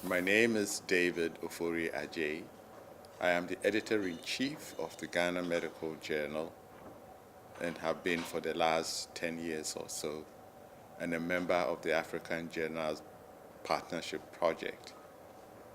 My name is David Ofori Adjei. I am the editor-in-chief of the Ghana Medical Journal and have been for the last 10 years or so, and a member of the African Journals Partnership Project,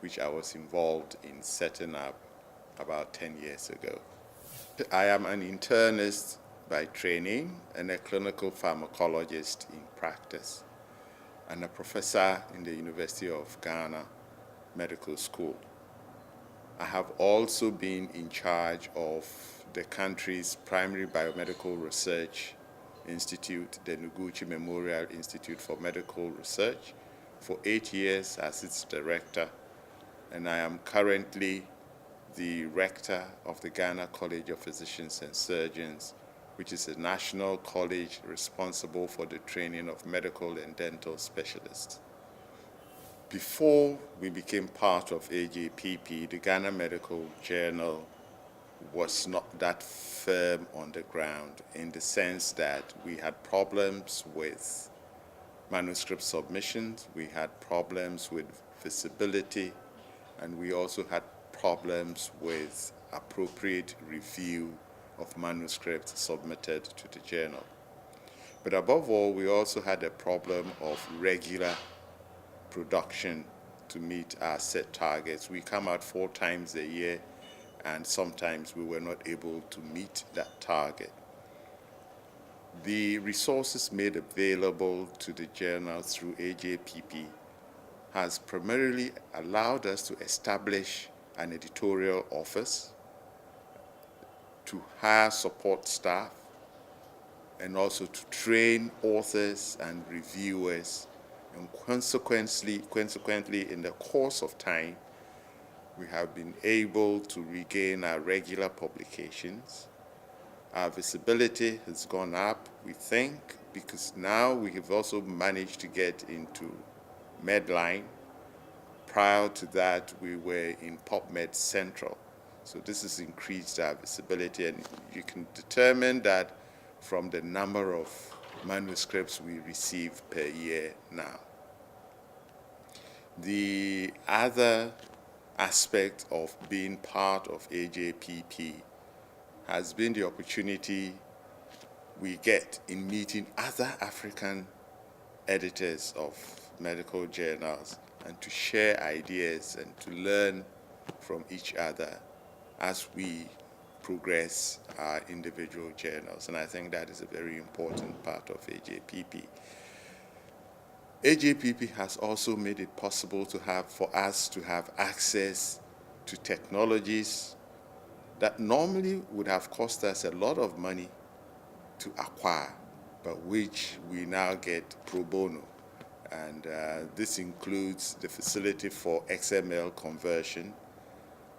which I was involved in setting up about 10 years ago. I am an internist by training and a clinical pharmacologist in practice, and a professor in the University of Ghana Medical School. I have also been in charge of the country's primary biomedical research institute, the Noguchi Memorial Institute for Medical Research, for 8 years as its director, and I am currently the rector of the Ghana College of Physicians and Surgeons, which is a national college responsible for the training of medical and dental specialists. Before we became part of AJPP, the Ghana Medical Journal was not that firm on the ground, in the sense that we had problems with manuscript submissions, we had problems with visibility, and we also had problems with appropriate review of manuscripts submitted to the journal. But above all, we also had a problem of regular production to meet our set targets. We come out 4 times a year, and sometimes we were not able to meet that target. The resources made available to the journal through AJPP has primarily allowed us to establish an editorial office, to hire support staff, and also to train authors and reviewers. And consequently, in the course of time, we have been able to regain our regular publications. Our visibility has gone up, we think, because now we have also managed to get into Medline. Prior to that, we were in PubMed Central. So this has increased our visibility, and you can determine that from the number of manuscripts we receive per year now. The other aspect of being part of AJPP has been the opportunity we get in meeting other African editors of medical journals, and to share ideas and to learn from each other as we progress our individual journals. And I think that is a very important part of AJPP. AJPP has also made it possible for us to have access to technologies that normally would have cost us a lot of money to acquire, but which we now get pro bono. And this includes the facility for XML conversion,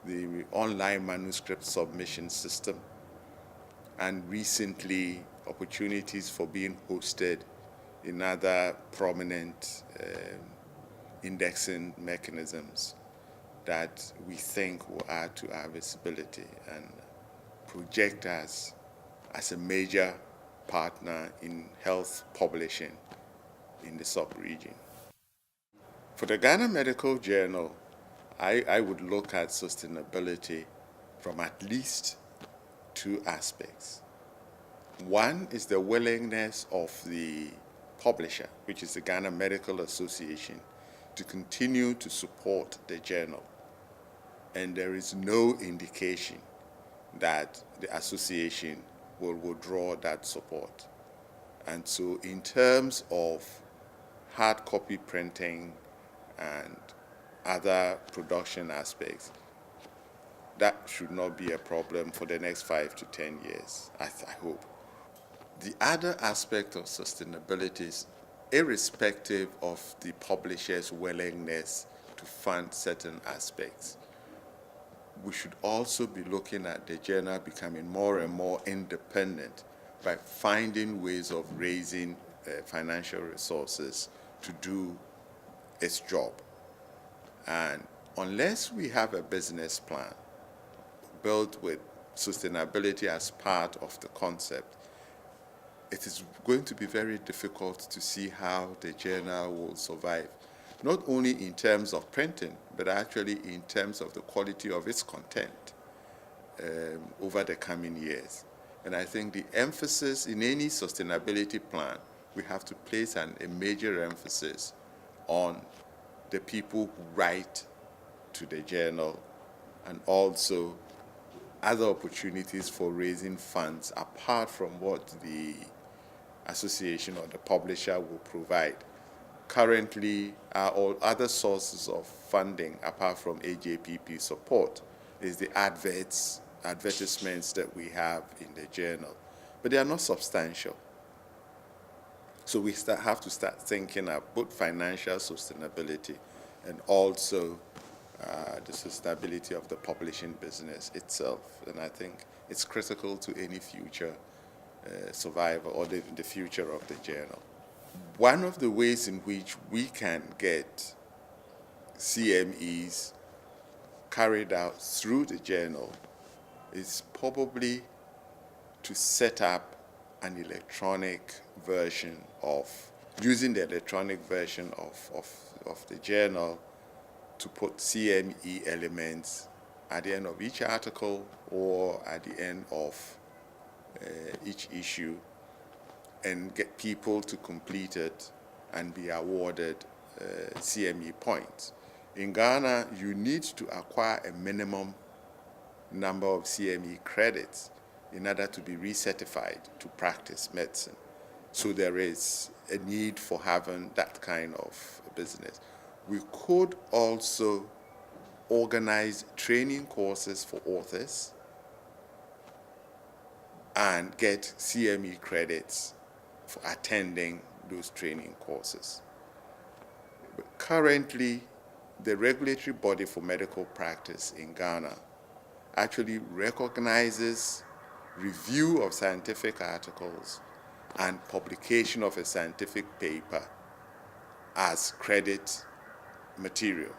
the online manuscript submission system, and recently opportunities for being hosted in other prominent indexing mechanisms that we think will add to our visibility and project us as a major partner in health publishing in the sub-region. For the Ghana Medical Journal, I would look at sustainability from at least 2 aspects. One is the willingness of the publisher, which is the Ghana Medical Association, to continue to support the journal. And there is no indication that the association will withdraw that support. And so in terms of hard copy printing and other production aspects, that should not be a problem for the next 5 to 10 years, I hope. The other aspect of sustainability is, irrespective of the publisher's willingness to fund certain aspects, we should also be looking at the journal becoming more and more independent by finding ways of raising financial resources to do its job. And unless we have a business plan built with sustainability as part of the concept, it is going to be very difficult to see how the journal will survive. not only in terms of printing, but actually in terms of the quality of its content over the coming years. And I think the emphasis in any sustainability plan, we have to place a major emphasis on the people who write to the journal, and also other opportunities for raising funds apart from what the association or the publisher will provide. Currently, all other sources of funding apart from AJPP support is the advertisements that we have in the journal, but they are not substantial. So we have to start thinking of both financial sustainability and also the sustainability of the publishing business itself. And I think it's critical to any future survival or the future of the journal. One of the ways in which we can get CMEs carried out through the journal is probably to set up an electronic version of, using the electronic version of the journal to put CME elements at the end of each article or at the end of each issue, and get people to complete it and be awarded CME points. In Ghana, you need to acquire a minimum number of CME credits in order to be recertified to practice medicine. So there is a need for having that kind of business. We could also organize training courses for authors and get CME credits for attending those training courses. But currently, the regulatory body for medical practice in Ghana actually recognizes review of scientific articles and publication of a scientific paper as credit material.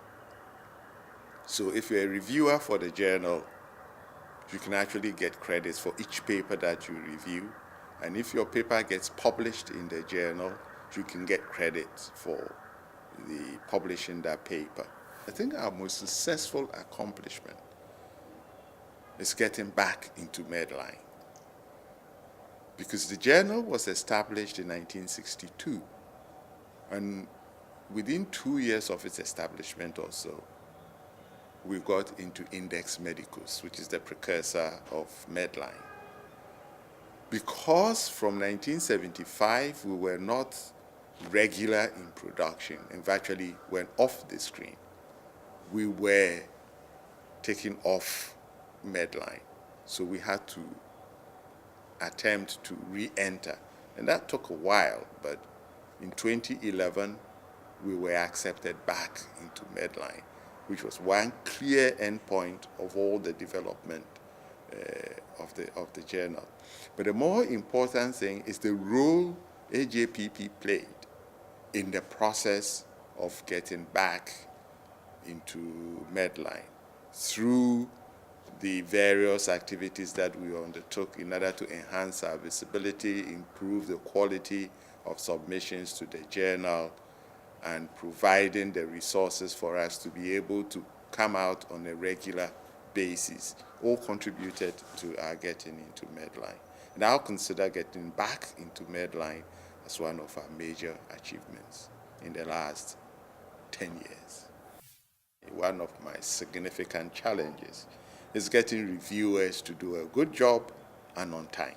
So if you're a reviewer for the journal, you can actually get credits for each paper that you review. And if your paper gets published in the journal, you can get credits for the publishing that paper. I think our most successful accomplishment is getting back into Medline, because the journal was established in 1962, and within 2 years of its establishment or so, we got into Index Medicus, which is the precursor of Medline. Because from 1975 we were not regular in production and virtually went off the screen, we were taken off Medline. So we had to attempt to re-enter. And that took a while, but in 2011, we were accepted back into Medline, which was one clear endpoint of all the development of the journal. But the more important thing is the role AJPP played in the process of getting back into Medline through the various activities that we undertook in order to enhance our visibility, improve the quality of submissions to the journal, and providing the resources for us to be able to come out on a regular basis, all contributed to our getting into Medline. And I'll consider getting back into Medline as one of our major achievements in the last 10 years. One of my significant challenges is getting reviewers to do a good job and on time.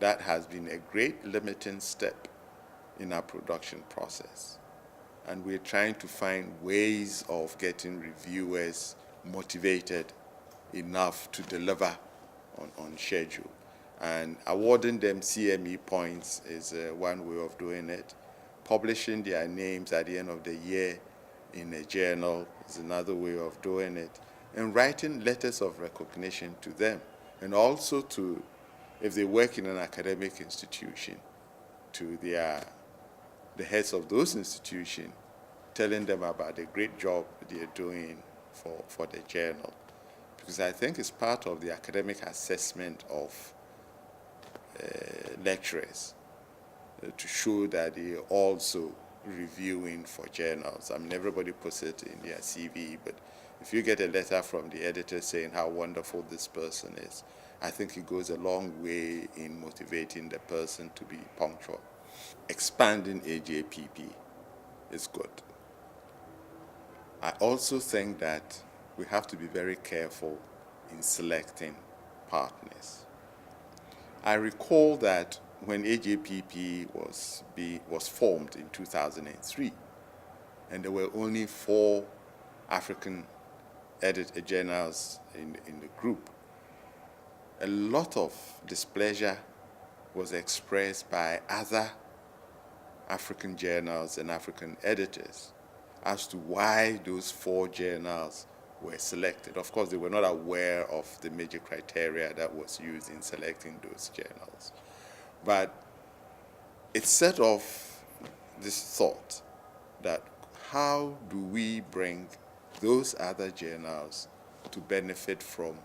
That has been a great limiting step in our production process. And we're trying to find ways of getting reviewers motivated enough to deliver on schedule. And awarding them CME points is one way of doing it. Publishing their names at the end of the year in a journal is another way of doing it. And writing letters of recognition to them, and also to, if they work in an academic institution, to the heads of those institutions, telling them about the great job they're doing for the journal. Because I think it's part of the academic assessment of lecturers to show that they also reviewing for journals. I mean, everybody puts it in their CV, but if you get a letter from the editor saying how wonderful this person is, I think it goes a long way in motivating the person to be punctual. Expanding AJPP is good. I also think that we have to be very careful in selecting partners. I recall that when AJPP was formed in 2003, and there were only 4 African journals in the group, a lot of displeasure was expressed by other African journals and African editors as to why those 4 journals were selected. Of course, they were not aware of the major criteria that was used in selecting those journals. But it set off this thought that how do we bring those other journals to benefit from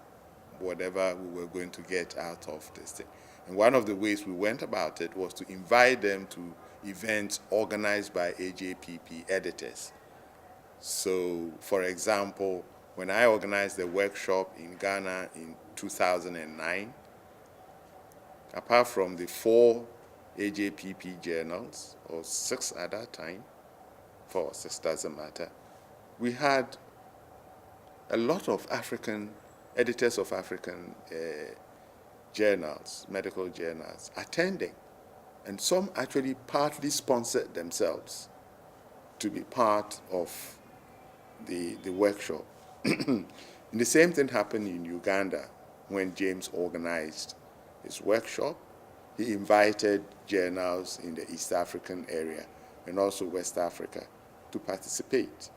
whatever we were going to get out of this thing. And one of the ways we went about it was to invite them to events organized by AJPP editors. So, for example, when I organized a workshop in Ghana in 2009, apart from the 4 AJPP journals, or 6 at that time, 4 or 6 doesn't matter, we had a lot of editors of African journals, medical journals, attending. And some actually partly sponsored themselves to be part of the workshop. And the same thing happened in Uganda when James organized his workshop. He invited journals in the East African area and also West Africa to participate.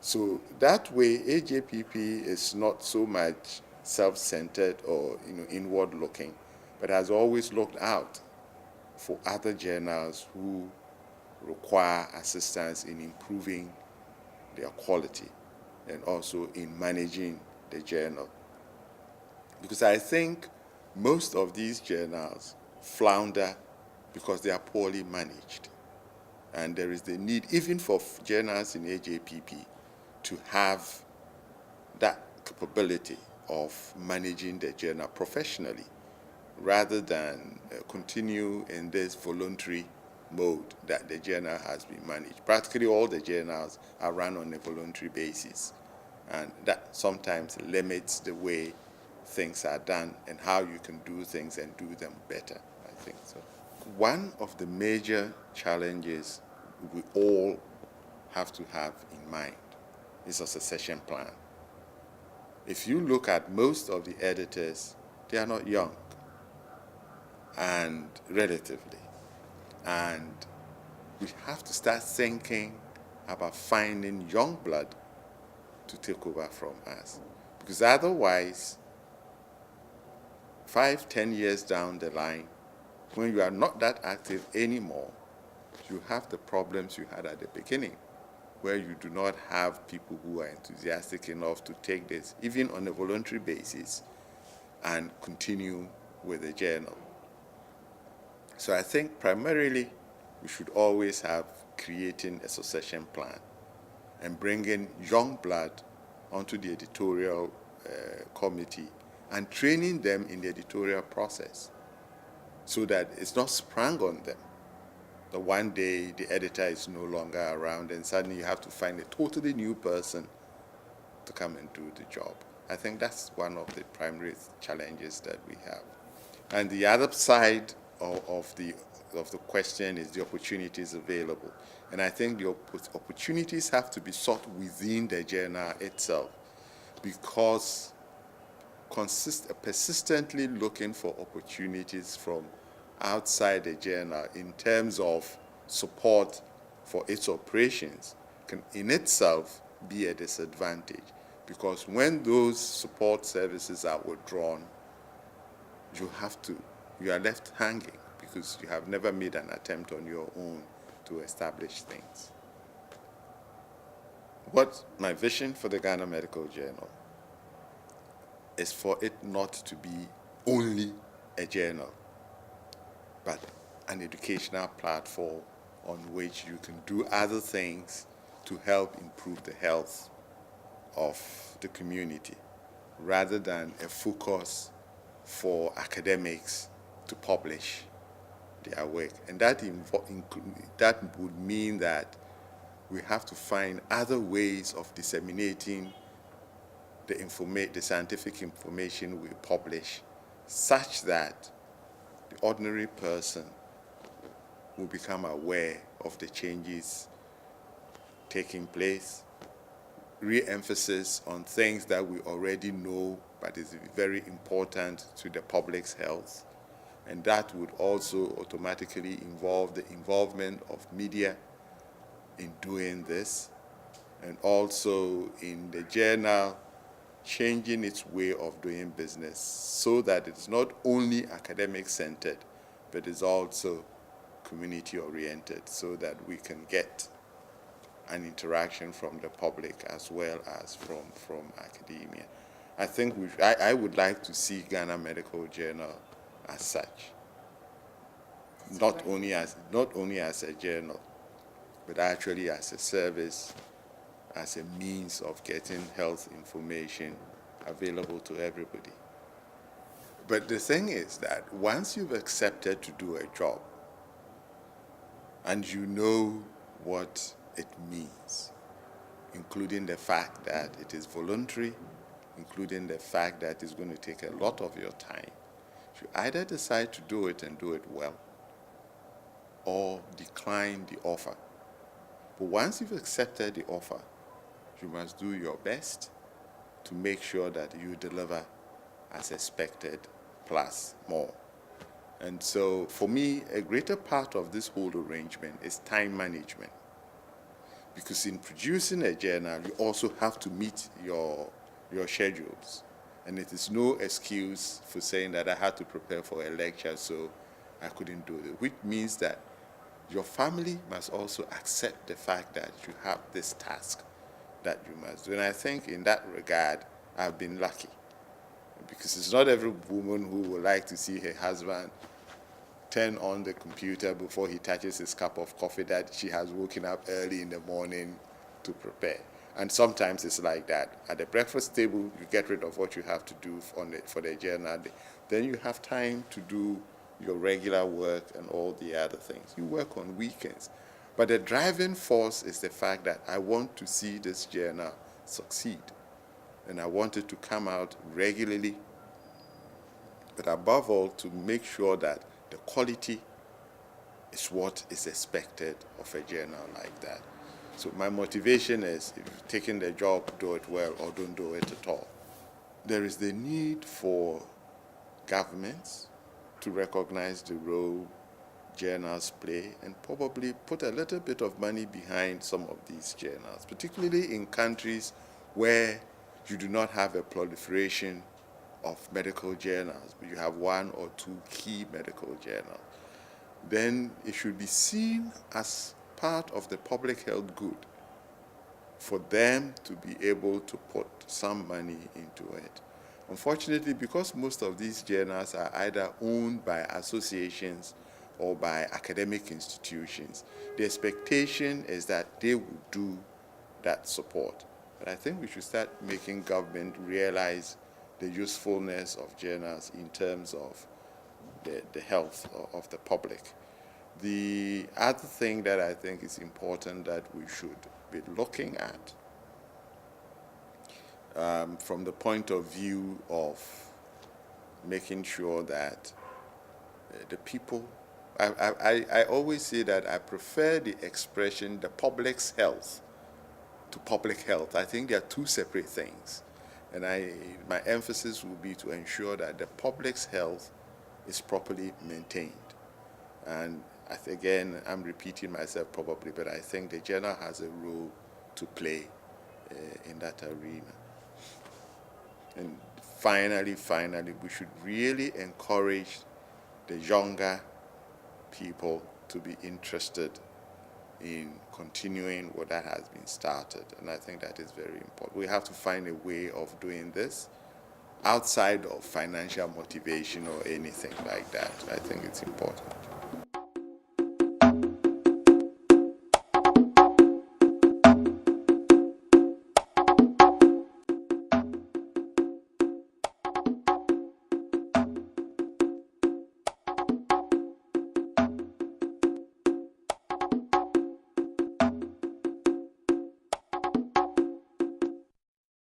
So that way, AJPP is not so much self-centered or inward-looking, but has always looked out for other journals who require assistance in improving their quality and also in managing the journal. Because I think most of these journals flounder because they are poorly managed. And there is the need, even for journals in AJPP, to have that capability of managing the journal professionally rather than continue in this voluntary mode that the journal has been managed. Practically all the journals are run on a voluntary basis, and that sometimes limits the way things are done and how you can do things and do them better, I think so. One of the major challenges we all have to have in mind is a succession plan. If you look at most of the editors, they are not young, and relatively. And we have to start thinking about finding young blood to take over from us. Because otherwise, 5-10 years down the line, when you are not that active anymore, you have the problems you had at the beginning, where you do not have people who are enthusiastic enough to take this, even on a voluntary basis, and continue with the journal. So I think primarily we should always have creating a succession plan and bringing young blood onto the editorial committee and training them in the editorial process so that it's not sprung on them. The one day the editor is no longer around and suddenly you have to find a totally new person to come and do the job. I think that's one of the primary challenges that we have. And the other side of the question is the opportunities available. And I think the opportunities have to be sought within the journal itself, because persistently looking for opportunities from outside the journal in terms of support for its operations can in itself be a disadvantage, because when those support services are withdrawn, you are left hanging because you have never made an attempt on your own to establish things. What my vision for the Ghana Medical Journal is for it not to be only a journal, but an educational platform on which you can do other things to help improve the health of the community, rather than a focus for academics to publish their work. And that would mean that we have to find other ways of disseminating the scientific information we publish, such that the ordinary person will become aware of the changes taking place, re-emphasis on things that we already know but is very important to the public's health. And that would also automatically involve the involvement of media in doing this, and also in the journal changing its way of doing business so that it's not only academic-centered, but is also community-oriented, so that we can get an interaction from the public as well as from academia. I think I would like to see Ghana Medical Journal as such, not only as a journal, but actually as a service, as a means of getting health information available to everybody. But the thing is that once you've accepted to do a job, and you know what it means, including the fact that it is voluntary, including the fact that it's going to take a lot of your time, you either decide to do it and do it well, or decline the offer. But once you've accepted the offer, you must do your best to make sure that you deliver as expected, plus more. And so for me, a greater part of this whole arrangement is time management. Because in producing a journal, you also have to meet your schedules. And it is no excuse for saying that I had to prepare for a lecture, so I couldn't do it, which means that your family must also accept the fact that you have this task that you must do. And I think in that regard, I've been lucky. Because it's not every woman who would like to see her husband turn on the computer before he touches his cup of coffee that she has woken up early in the morning to prepare. And sometimes it's like that. At the breakfast table, you get rid of what you have to do for the journal. Then you have time to do your regular work and all the other things. You work on weekends. But the driving force is the fact that I want to see this journal succeed. And I want it to come out regularly, but above all, to make sure that the quality is what is expected of a journal like that. So my motivation is, if you're taking the job, do it well or don't do it at all. There is the need for governments to recognize the role journals play and probably put a little bit of money behind some of these journals, particularly in countries where you do not have a proliferation of medical journals, but you have one or two key medical journals. Then it should be seen as part of the public health good for them to be able to put some money into it. Unfortunately, because most of these journals are either owned by associations or by academic institutions, the expectation is that they will do that support. But I think we should start making government realize the usefulness of journals in terms of the health of the public. The other thing that I think is important that we should be looking at from the point of view of making sure that the people, I always say that I prefer the expression the public's health to public health. I think they are two separate things. And my emphasis will be to ensure that the public's health is properly maintained. And again, I'm repeating myself probably, but I think the journal has a role to play in that arena. And finally, we should really encourage the younger people to be interested in continuing what that has been started. And I think that is very important. We have to find a way of doing this outside of financial motivation or anything like that. I think it's important.